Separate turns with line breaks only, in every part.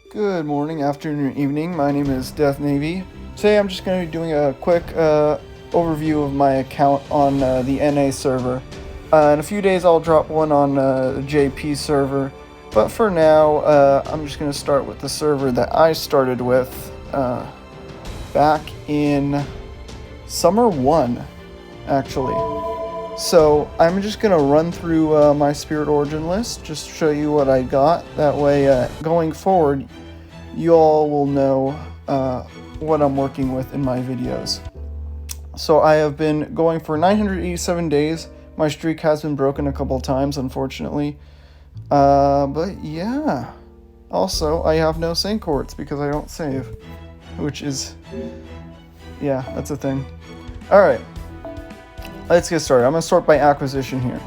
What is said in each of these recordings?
Good morning, afternoon, evening. My name is Deathnavy. Today I'm just going to be doing a quick overview of my account on the NA server. In a few days I'll drop one on the JP server, but for now I'm just going to start with the server that I started with back in Summer 1, actually. So I'm just going to run through my Spirit Origin list, just show you what I got. That way, going forward, you all will know what I'm working with in my videos. So I have been going for 987 days. My streak has been broken a couple times, unfortunately. But yeah. Also, I have no Saint Quartz because I don't save, which is, yeah, that's a thing. Alright. Let's get started. I'm going to start by acquisition here.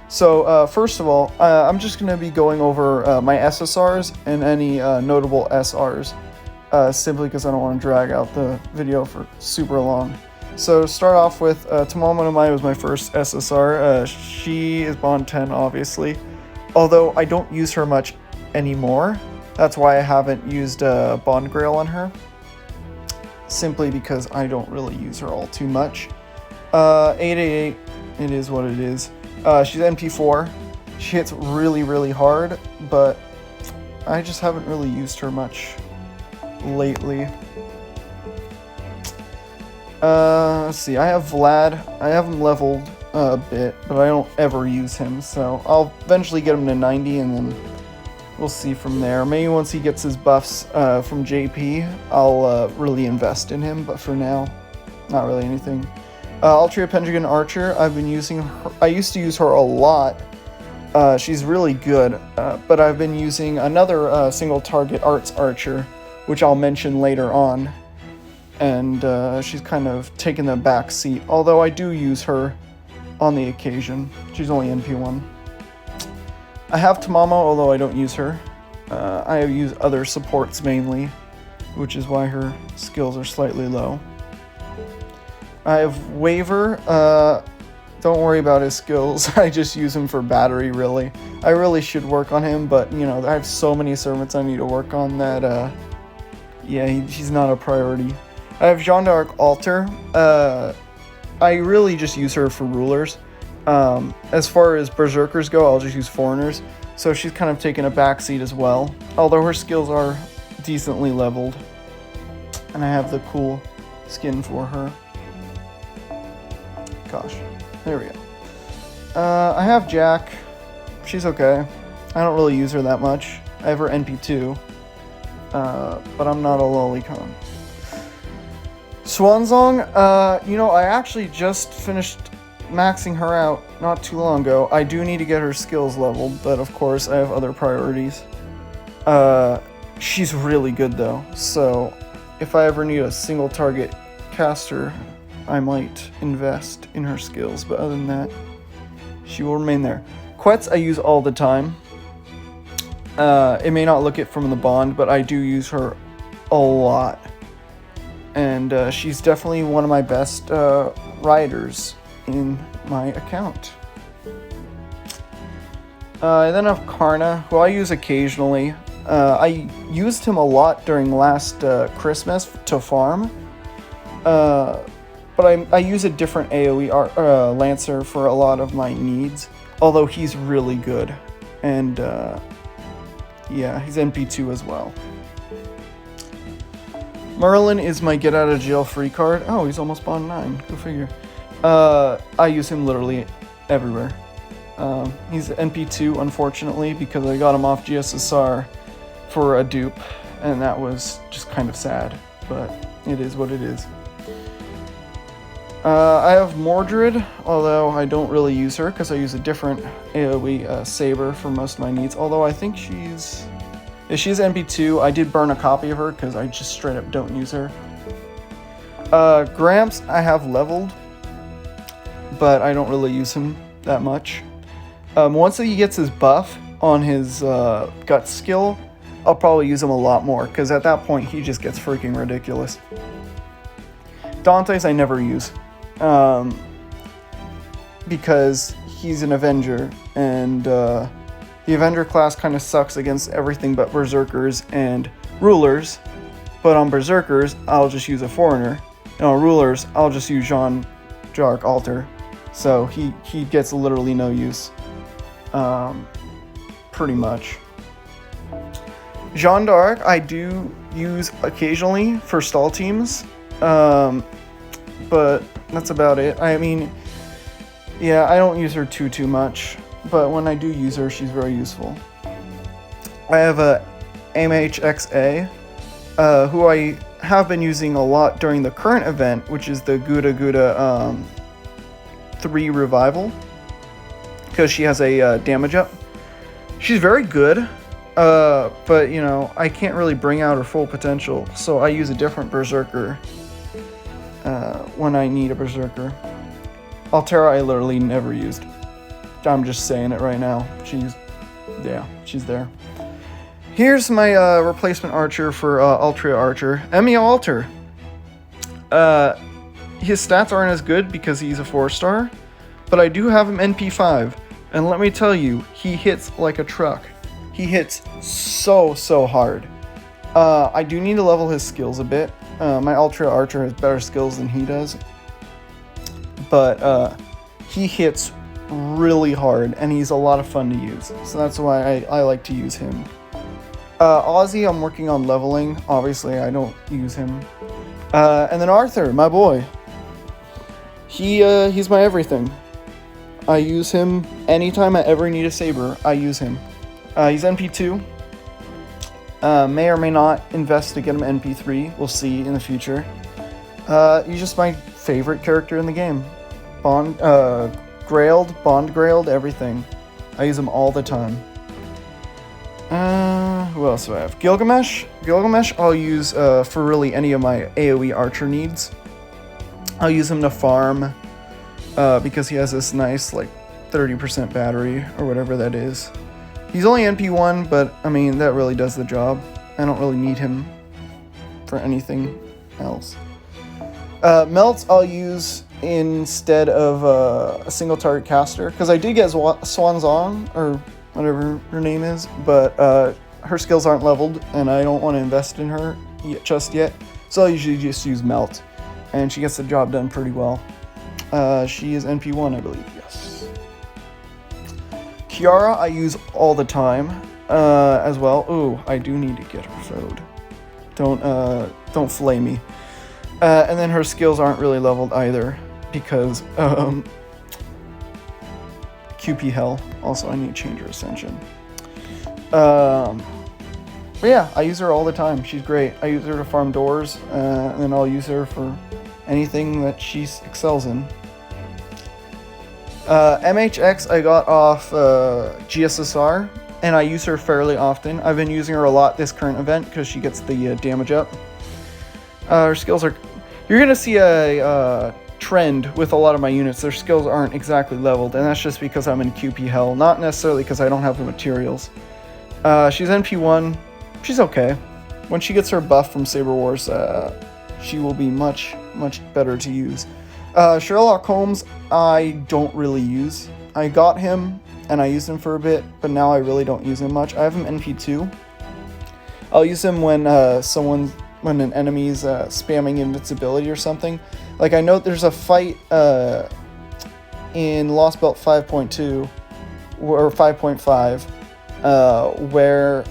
So, first of all, I'm just going to be going over my SSRs and any notable SRs, simply because I don't want to drag out the video for super long. So, to start off with, Tamamo no Mai was my first SSR. She is Bond 10, obviously, although I don't use her much anymore. That's why I haven't used Bond Grail on her, simply because I don't really use her all too much. 888, it is what it is. She's NP4. She hits really, really hard, but I just haven't really used her much lately. Let's see, I have Vlad. I have him leveled a bit, but I don't ever use him, so I'll eventually get him to 90, and then we'll see from there. Maybe once he gets his buffs from JP, I'll really invest in him, but for now, not really anything. Altria Pentagon Archer, I've been using her. I used to use her a lot. She's really good, but I've been using another single target Arts Archer, which I'll mention later on, and she's kind of taken the back seat, although I do use her on the occasion. She's only NP1. I have Tamamo, although I don't use her. I have used other supports mainly, which is why her skills are slightly low. I have Waver. Don't worry about his skills. I just use him for battery, really. I really should work on him, but, you know, I have so many servants I need to work on that, yeah, he's not a priority. I have Jeanne d'Arc Alter. I really just use her for rulers. As far as berserkers go, I'll just use foreigners. So she's kind of taken a backseat as well, although her skills are decently leveled. And I have the cool skin for her. Gosh, there we go. I have Jack. She's okay. I don't really use her that much. I have her NP2, but I'm not a lolicon. Swansong, you know, I actually just finished maxing her out not too long ago. I do need to get her skills leveled, but of course I have other priorities. She's really good though, so if I ever need a single target caster, I might invest in her skills, but other than that, she will remain there. Quetz I use all the time. It may not look it from the bond, but I do use her a lot. And she's definitely one of my best riders in my account. I then have Karna, who I use occasionally. I used him a lot during last Christmas to farm. But I use a different AoE Lancer for a lot of my needs, although he's really good. And, yeah, he's NP2 as well. Merlin is my get-out-of-jail-free card. Oh, he's almost Bond 9. Go figure. I use him literally everywhere. He's NP2, unfortunately, because I got him off GSSR for a dupe, and that was just kind of sad, but it is what it is. I have Mordred, although I don't really use her because I use a different AoE Saber for most of my needs, although I think she's NP2. I did burn a copy of her because I just straight up don't use her. Gramps I have leveled, but I don't really use him that much. Once he gets his buff on his gut skill, I'll probably use him a lot more because at that point he just gets freaking ridiculous. Dante's I never use. Because he's an Avenger, and the Avenger class kind of sucks against everything but Berserkers, and rulers, but on berserkers, I'll just use a foreigner. And on rulers, I'll just use Jean-Jacques Alter. So he gets literally no use, pretty much. Jeanne d'Arc I do use occasionally for stall teams, but that's about it. I mean, yeah, I don't use her too much, but when I do use her, she's very useful. I have a MHXA, who I have been using a lot during the current event, which is the Gouda 3 revival, because she has a damage up. She's very good, but you know, I can't really bring out her full potential, so I use a different berserker when I need a berserker. Altera I literally never used. I'm just saying it right now. She's there. Here's my replacement archer for Altria Archer, Emil Alter. His stats aren't as good because he's a 4-star, but I do have him NP5, and let me tell you, he hits like a truck. He hits so hard. I do need to level his skills a bit. My Altria Archer has better skills than he does, but he hits really hard, and he's a lot of fun to use, so that's why I like to use him. Ozzy, I'm working on leveling. Obviously, I don't use him. And then Arthur, my boy. He's my everything. I use him anytime I ever need a saber. I use him. He's NP2. May or may not invest to get him NP3. We'll see in the future. He's just my favorite character in the game. Bond Grailed, everything. I use him all the time. Who else do I have? Gilgamesh. Gilgamesh I'll use for really any of my AoE archer needs. I'll use him to farm because he has this nice like 30% battery or whatever that is. He's only NP1, but I mean that really does the job. I don't really need him for anything else. Melts I'll use instead of a single target caster, because I did get Swanzong, or whatever her name is, but her skills aren't leveled, and I don't want to invest in her just yet, so I usually just use Melt, and she gets the job done pretty well. She is NP1, I believe, yes. Kiara I use all the time, as well. Ooh, I do need to get her food. Don't flay me. And then her skills aren't really leveled either, because QP Hell. Also, I need to change her Ascension. But yeah, I use her all the time. She's great. I use her to farm doors, and then I'll use her for anything that she excels in. MHX I got off GSSR, and I use her fairly often. I've been using her a lot this current event because she gets the damage up. Her skills are... You're going to see a trend with a lot of my units. Their skills aren't exactly leveled, and that's just because I'm in QP Hell, not necessarily because I don't have the materials. She's NP1. She's okay. When she gets her buff from Saber Wars, she will be much better to use. Sherlock Holmes, I don't really use. I got him, and I used him for a bit, but now I really don't use him much. I have him NP2. I'll use him when when an enemy's spamming invincibility or something. Like, I know there's a fight in Lost Belt 5.2 or 5.5 where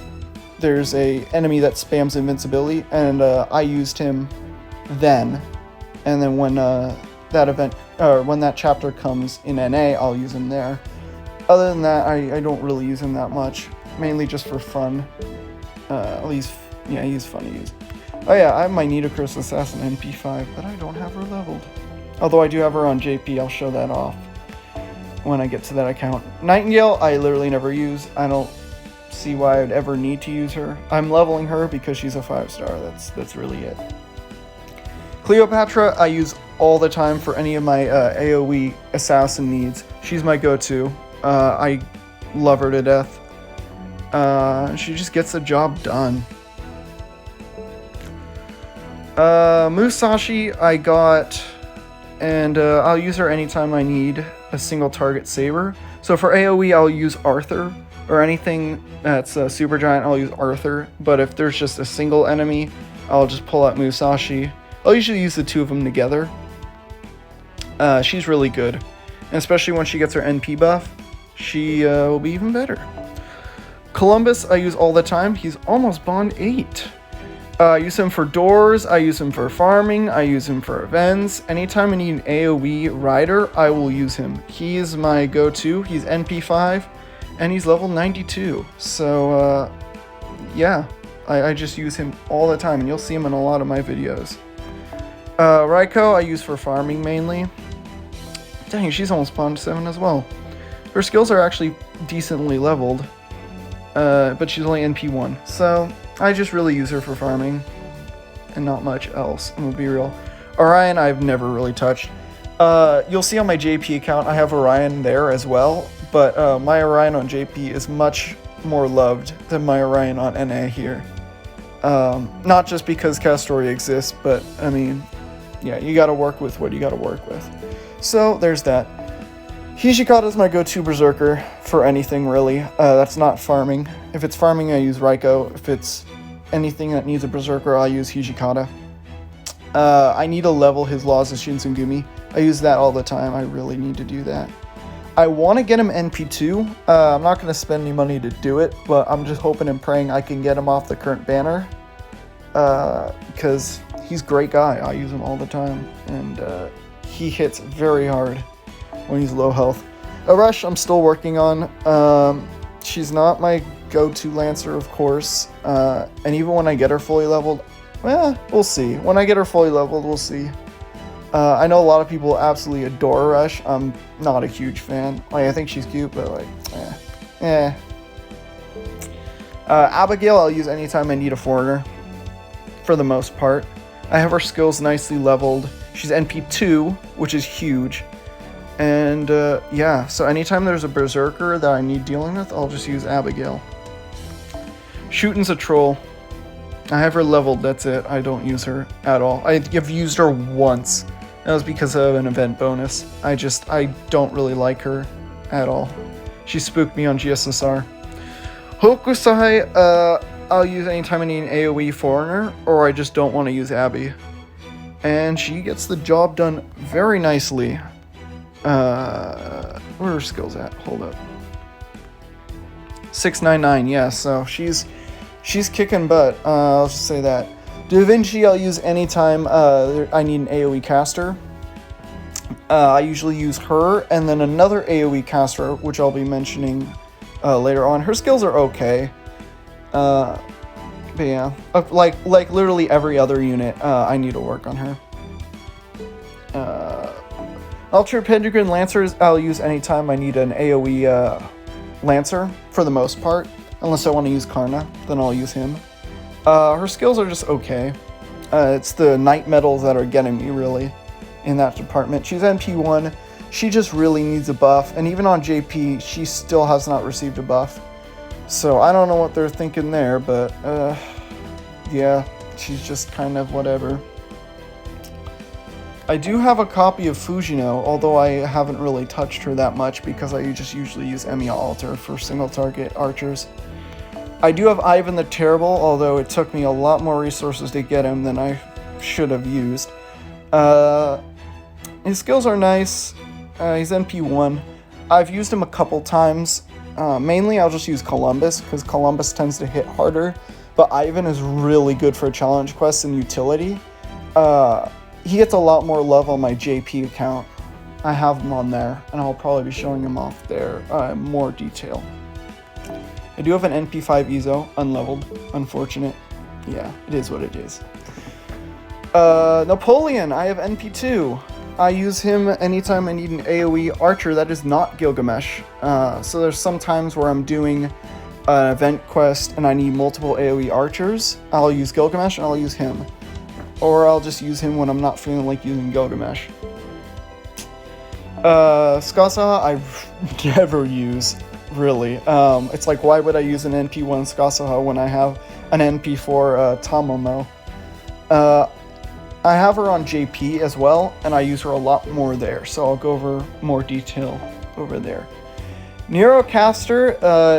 there's a enemy that spams invincibility, and I used him then. And then when that event, or when that chapter comes in NA, I'll use him there. Other than that, I don't really use him that much, mainly just for fun. He's fun to use. Oh yeah, I have my Nidocris Assassin NP5, but I don't have her leveled. Although I do have her on JP, I'll show that off when I get to that account. Nightingale, I literally never use. I don't see why I'd ever need to use her. I'm leveling her because she's a 5-star. That's really it. Cleopatra, I use all the time for any of my AoE assassin needs. She's my go-to. I love her to death. She just gets the job done. Musashi I got, and I'll use her anytime I need a single target saber. So for AoE I'll use Arthur, or anything that's super giant, I'll use Arthur. But if there's just a single enemy, I'll just pull out Musashi. I'll usually use the two of them together. She's really good, and especially when she gets her NP buff, she will be even better. Columbus I use all the time. He's almost Bond 8. I use him for doors, I use him for farming, I use him for events. Anytime I need an AoE rider, I will use him. He is my go-to. He's NP5, and he's level 92. So, yeah, I just use him all the time, and you'll see him in a lot of my videos. Raiko I use for farming mainly. Dang, she's almost Bond 7 as well. Her skills are actually decently leveled, but she's only NP1. So I just really use her for farming and not much else, I'm gonna be real. Orion I've never really touched. You'll see on my JP account I have Orion there as well, but my Orion on JP is much more loved than my Orion on NA here. Not just because Castoria exists, but I mean, yeah, you gotta work with what you gotta work with. So there's that. Hijikata is my go-to berserker for anything really. That's not farming. If it's farming, I use Raiko. If it's anything that needs a berserker, I'll use Hijikata. I need to level his Laws of Shinsengumi. I use that all the time. I really need to do that. I want to get him NP2. I'm not going to spend any money to do it, but I'm just hoping and praying I can get him off the current banner. Because he's a great guy. I use him all the time. And he hits very hard when he's low health. Rush I'm still working on. She's not my go-to Lancer, of course. And even when I get her fully leveled, well, we'll see. When I get her fully leveled, we'll see. I know a lot of people absolutely adore Rush. I'm not a huge fan. Like, I think she's cute, but like, Abigail I'll use anytime I need a foreigner, for the most part. I have her skills nicely leveled. She's NP2, which is huge. And yeah, so anytime there's a berserker that I need dealing with, I'll just use Abigail. Shootin's a troll. I have her leveled, that's it. I don't use her at all. I've used her once. That was because of an event bonus. I don't really like her at all. She spooked me on GSSR. Hokusai, I'll use anytime I need an AoE foreigner, or I just don't want to use Abby. And she gets the job done very nicely. Where are her skills at? Hold up. 699, yeah, so she's kicking butt. I'll just say that. Da Vinci I'll use anytime I need an AoE caster. I usually use her and then another AoE caster, which I'll be mentioning later on. Her skills are okay. But yeah, like literally every other unit, I need to work on her. Ultra Pendragon Lancers I'll use anytime I need an AoE Lancer, for the most part. Unless I want to use Karna, then I'll use him. Her skills are just okay. It's the Night Metals that are getting me, really, in that department. She's NP1. She just really needs a buff. And even on JP, she still has not received a buff. So I don't know what they're thinking there, but yeah, she's just kind of whatever. I do have a copy of Fujino, although I haven't really touched her that much because I just usually use Emiya Alter for single target archers. I do have Ivan the Terrible, although it took me a lot more resources to get him than I should have used. His skills are nice. He's NP1. I've used him a couple times. Mainly I'll just use Columbus, because Columbus tends to hit harder, but Ivan is really good for challenge quests and utility. He gets a lot more love on my JP account. I have him on there, and I'll probably be showing him off there in more detail. I do have an NP5 Ezo, unleveled, unfortunate. Yeah, it is what it is. Napoleon, I have NP2. I use him anytime I need an AoE archer that is not Gilgamesh. So there's some times where I'm doing an event quest and I need multiple AoE archers. I'll use Gilgamesh and I'll use him. Or I'll just use him when I'm not feeling like using Gilgamesh. Skasaha, I never use, really. It's like, why would I use an NP1 Skasaha when I have an NP4 Tamomo? I have her on JP as well, and I use her a lot more there, so I'll go over more detail over there. Neurocaster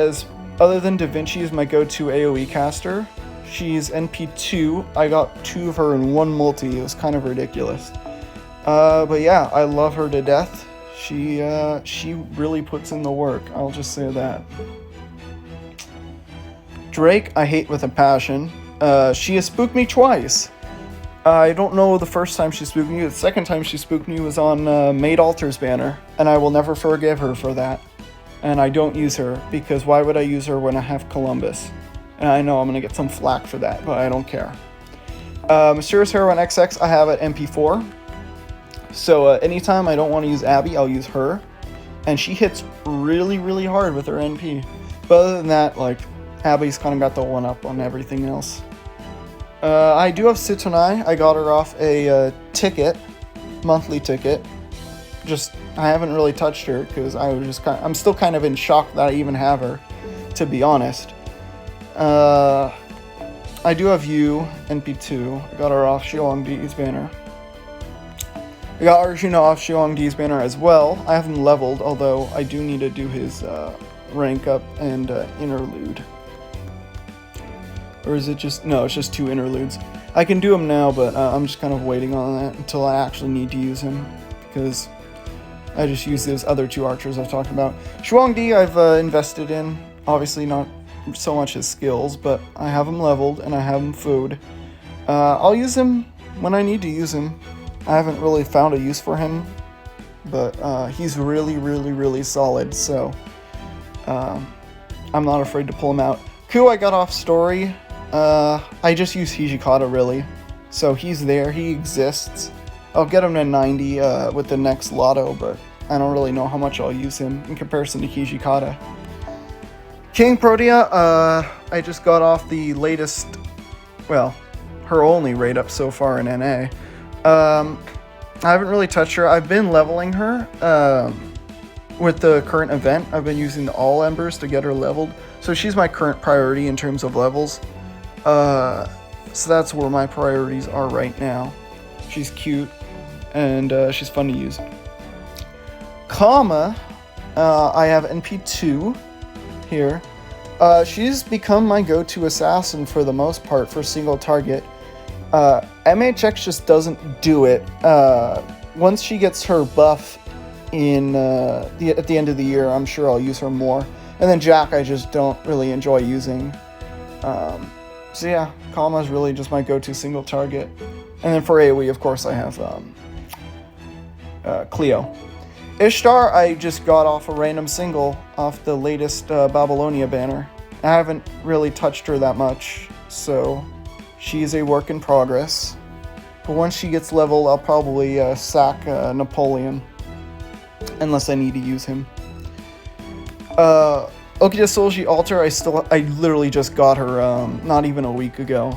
is Other than Da Vinci is my go-to AoE caster. She's NP2. I got 2 of her in 1 multi. It was kind of ridiculous. But yeah, I love her to death. She really puts in the work. I'll just say that. Drake, I hate with a passion. She has spooked me twice. I don't know the first time she spooked me. The second time she spooked me was on Maid Altar's banner, and I will never forgive her for that. And I don't use her, because why would I use her when I have Columbus? And I know I'm going to get some flack for that, but I don't care. Mysterious Heroine XX I have at MP4. So anytime I don't want to use Abby, I'll use her. And she hits really, really hard with her NP. But other than that, like, Abby's kind of got the one-up on everything else. I do have Sitonai. I got her off a ticket, monthly ticket. I haven't really touched her because I'm still kind of in shock that I even have her, to be honest. I do have you, NP2. I got her off Xiongdi's banner. I got Arjuna off Xiongdi's banner as well. I have him leveled, although I do need to do his rank up and interlude. Or is it just... No, it's just 2 interludes. I can do him now, but I'm just kind of waiting on that until I actually need to use him, because I just use those other 2 archers I've talked about. Xiongdi I've invested in. Obviously not so much his skills, but I have him leveled and I have him food. I'll use him when I need to use him. I haven't really found a use for him, but he's really, really, really solid, so I'm not afraid to pull him out. Ku I got off story. I just use Hijikata, really. So he's there, he exists. I'll get him to 90 with the next lotto, but I don't really know how much I'll use him in comparison to Hijikata. King Protea, I just got off the latest, well, her only raid up so far in NA. I haven't really touched her. I've been leveling her with the current event. I've been using the all embers to get her leveled. So she's my current priority in terms of levels. So that's where my priorities are right now. She's cute and she's fun to use. Kama, I have NP2 here. She's become my go-to assassin for the most part for single target. MHX just doesn't do it. Once she gets her buff in at the end of the year, I'm sure I'll use her more. And then Jack, I just don't really enjoy using. So yeah, Kama is really just my go-to single target. And then for AoE, of course, I have Cleo. Ishtar, I just got off a random single off the latest Babylonia banner. I haven't really touched her that much, so she is a work in progress. But once she gets leveled, I'll probably sack Napoleon, unless I need to use him. Okita Solji Altar, I literally just got her not even a week ago.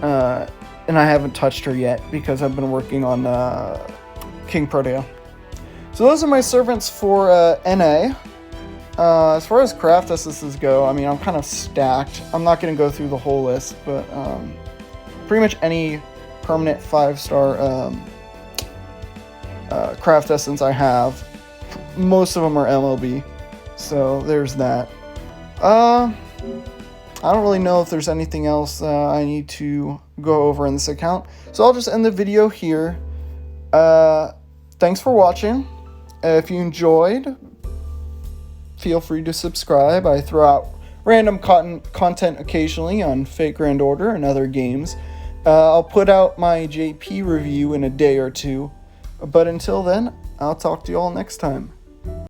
And I haven't touched her yet because I've been working on King Protea. So those are my servants for NA. As far as craft essences go, I mean, I'm kind of stacked. I'm not going to go through the whole list, but pretty much any permanent 5-star craft essence I have, most of them are MLB. So there's that. I don't really know if there's anything else I need to go over in this account. So I'll just end the video here. Thanks for watching. If you enjoyed, feel free to subscribe. I throw out random content occasionally on Fate Grand Order and other games. I'll put out my JP review in a day or two. But until then, I'll talk to you all next time.